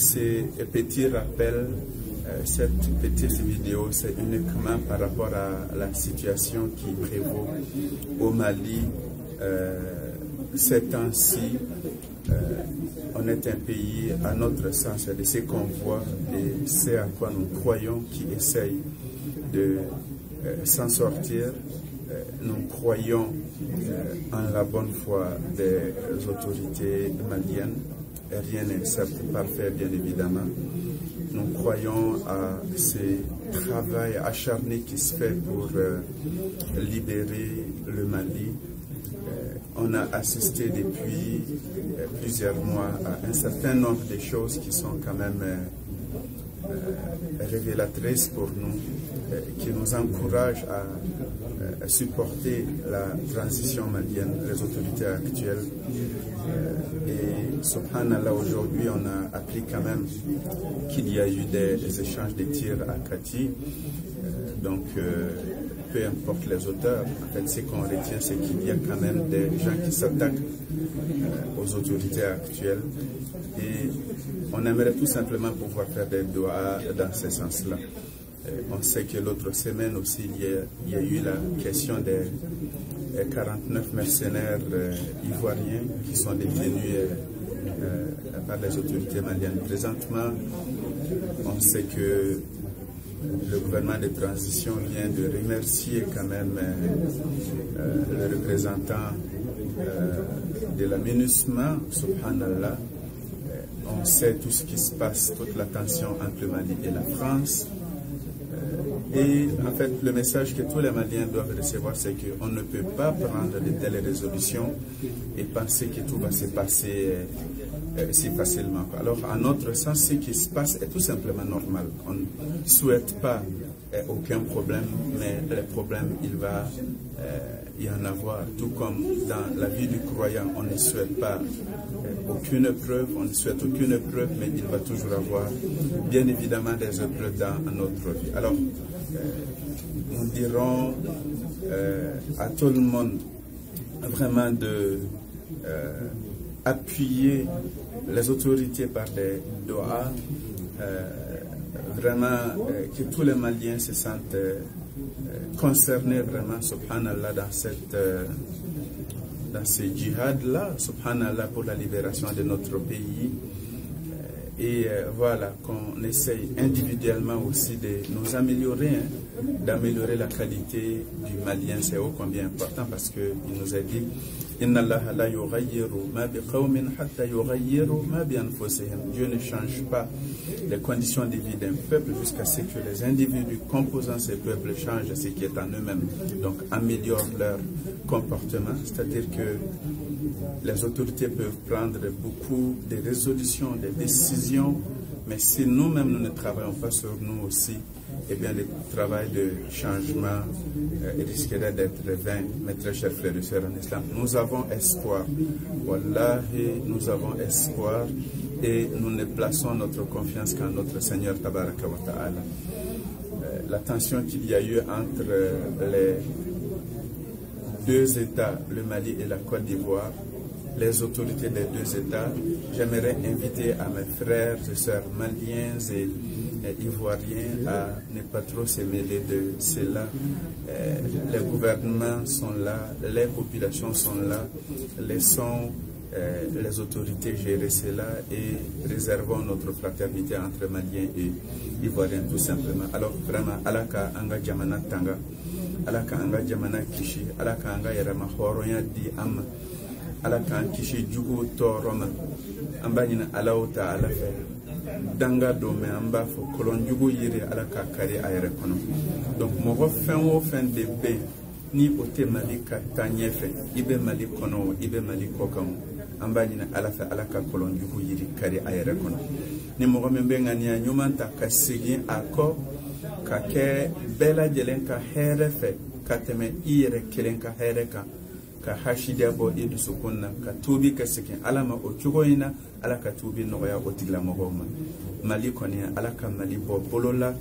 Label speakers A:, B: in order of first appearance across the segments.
A: ces petits rappels, cette petite vidéo, c'est uniquement par rapport à la situation qui prévaut au Mali. Ces temps-ci, on est un pays, à notre sens, de ce qu'on voit et c'est à quoi nous croyons qui essaye de s'en sortir. Nous croyons en la bonne foi des autorités maliennes. Rien n'est certes parfait, bien évidemment. Nous croyons à ce travail acharné qui se fait pour libérer le Mali. On a assisté depuis plusieurs mois à un certain nombre de choses qui sont quand même révélatrices pour nous, qui nous encouragent à supporter la transition malienne, les autorités actuelles. Et subhanallah, aujourd'hui, on a appris quand même qu'il y a eu des échanges de tirs à Kati. Donc, peu importe les auteurs, en fait, ce qu'on retient, c'est qu'il y a quand même des gens qui s'attaquent aux autorités actuelles. Et on aimerait tout simplement pouvoir faire des doigts dans ce sens-là. On sait que l'autre semaine aussi, il y a eu la question des 49 mercenaires ivoiriens qui sont détenus par les autorités maliennes. Présentement, on sait que le gouvernement de transition vient de remercier quand même le représentant de la MINUSMA, subhanallah. On sait tout ce qui se passe, toute la tension entre le Mali et la France. Et en fait, le message que tous les Maliens doivent recevoir, c'est qu'on ne peut pas prendre de telles résolutions et penser que tout va se passer si facilement. Alors, en notre sens, ce qui se passe est tout simplement normal. On ne souhaite pas aucun problème, mais les problèmes, il va y en avoir. Tout comme dans la vie du croyant, on ne souhaite pas aucune preuve, on ne souhaite aucune preuve, mais il va toujours avoir, bien évidemment, des épreuves dans notre vie. Alors, nous dirons à tout le monde vraiment de appuyer les autorités par des doigts, vraiment que tous les Maliens se sentent concernés vraiment, subhanallah, dans ce djihad-là, subhanallah, pour la libération de notre pays. Et voilà, qu'on essaye individuellement aussi de nous améliorer, d'améliorer la qualité du Malien. C'est ô combien important parce qu'il nous a dit Inna Allah la yughayyiru ma biqawmin hatta yughayyiru ma bi anfusihim. Dieu ne change pas les conditions de vie d'un peuple jusqu'à ce que les individus composant ces peuples changent ce qui est en eux-mêmes. Donc améliorent leur comportement, c'est-à-dire que les autorités peuvent prendre beaucoup de résolutions, des décisions, mais si nous-mêmes nous ne travaillons pas sur nous aussi, eh bien le travail de changement risquerait d'être vain. Mes très chers frères et sœurs en islam, nous avons espoir. Wallahi, nous avons espoir et nous ne plaçons notre confiance qu'en notre Seigneur Tabaraka wa Ta'ala. La tension qu'il y a eu entre les deux États, le Mali et la Côte d'Ivoire, les autorités des deux États, j'aimerais inviter à mes frères et sœurs maliens et ivoiriens à ne pas trop se mêler de cela. Les gouvernements sont là, les populations sont là, laissons les autorités gérer cela et réservons notre fraternité entre Maliens et Ivoiriens tout simplement. Alors vraiment, alaka anga jamana tanga, alaka anga jamana kishi, alaka anga yarama horoya di amma, alaka anga kishi jugo toroma, amba nina alauta alafe, danga dome amba fo kolon jugo yiri alaka kari ayere kono. Donc mogo fin de be ni ote Mali ka tanyefe, ibe Mali kono, ibe Mali kokam. Amba nina alafa alaka kolon jugo yiri kari ayere kono. Ni mogo membe ngania nyumanta ka sigi ako ka ke bela jelen ka here fe ka teme ire kelen ka here ka hashida bo idu sukunna ka tubi ka sikin alama o chugoina alaka tubi no ya otigla mogo Mali konia alaka Mali bo bolola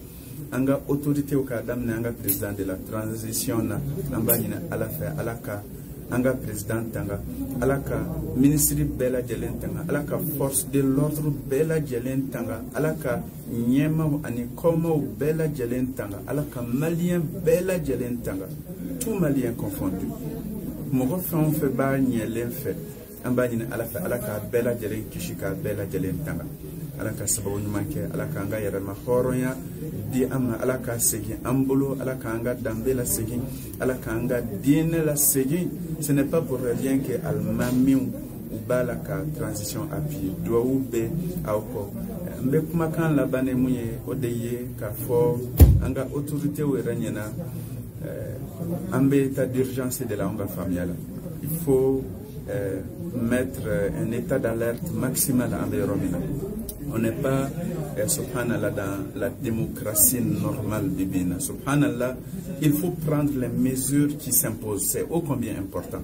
A: anga autorité o ka damna anga président de la transition na amba nina alafa alaka anga président tanga alaka ministre bela jelen tanga alaka force de l'ordre bela jelen tanga alaka nyema ani komo bela jelen tanga alaka malien bela jelen tanga tout malien confondu mogo fon fe ba nyelen fe amba ni alaka bela jelen kishika bela jelen tanga alaka sababu nyumanke alaka anga yara mahoronya di ama alaka segi ambolo alaka anga dambela segi alaka anga dine la segi. Ce n'est pas pour rien que almami ou balaka transition à pied doit ou be auko mbe kuma kan la bane muye odeye ka fo anga autorité ou renyena ambe état d'urgence de la onga familiale. Il faut mettre un état d'alerte maximal à Romina. On n'est pas, subhanallah, dans la démocratie normale bibina. Subhanallah, il faut prendre les mesures qui s'imposent. C'est ô combien important.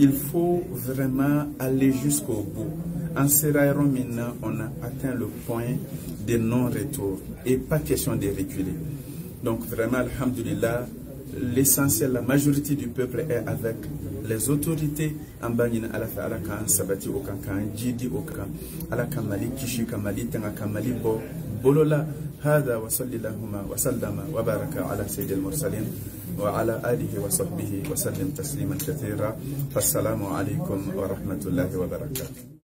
A: Il faut vraiment aller jusqu'au bout. En Sierra Romina, on a atteint le point de non-retour et pas question de reculer. Donc vraiment, alhamdulillah, l'essentiel, la majorité du peuple est avec les autorités en banina alafa alaka sabati okankan jidi okan alaka mali kishi kamali tanga kamali bo bolola hada wa sallallahu wa sallama wa baraka ala sayyidil mursalin wa ala alihi wa sahbihi wa sallim tasliman kathira. Assalamu alaikum wa rahmatullahi wa barakatuh.